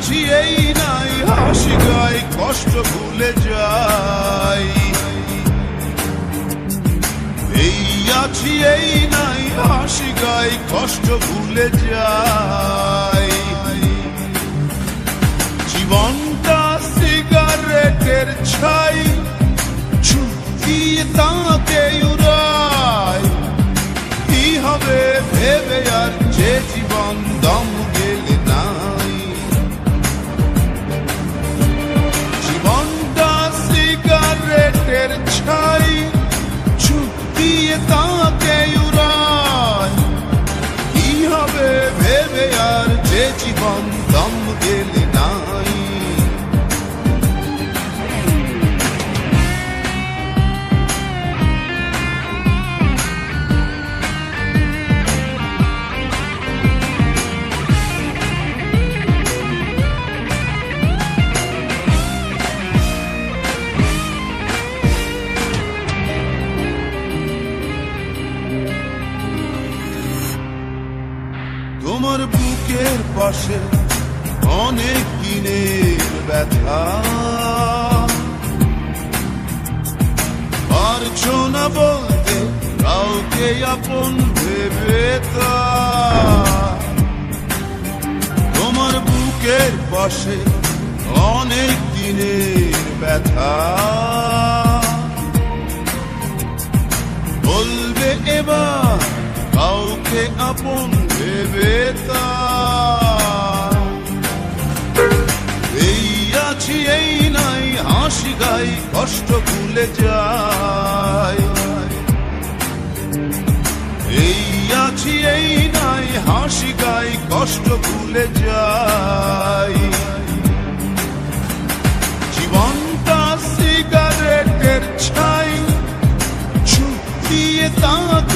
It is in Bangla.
আছি এই নাই হাসি গাই কষ্ট ভুলে যাই, এই আছি এই নাই হাসি গাই কষ্ট ভুলে যাই। জীবনটা সিগারেটের ছাই, চুকিয়ে তাকে উড়াই, কি হবে ভেবে আর যে জীবন দম গেলে নাই। জীবনটা সিগারেটের ছাই, চুকিয়ে তাকে উড়াই, কি হবে ভেবে আর যে জীবন দম গেলে নাই। তোমার বুকের পাশে অনেক দিনের ব্যথা, পারছো না বলতে কাউকে আপন ভেবে তা। তোমার বুকের পাশে অনেক দিনের ব্যথা, বলবে এবার কাউকে আপন ভেবে তা। এই আছি এই নাই হাসি গাই কষ্ট ভুলে যাই, এই আছি এই নাই হাসি গাই কষ্ট ভুলে যাই। জীবনটা সিগারেটের ছাই, চুকিয়ে তাকে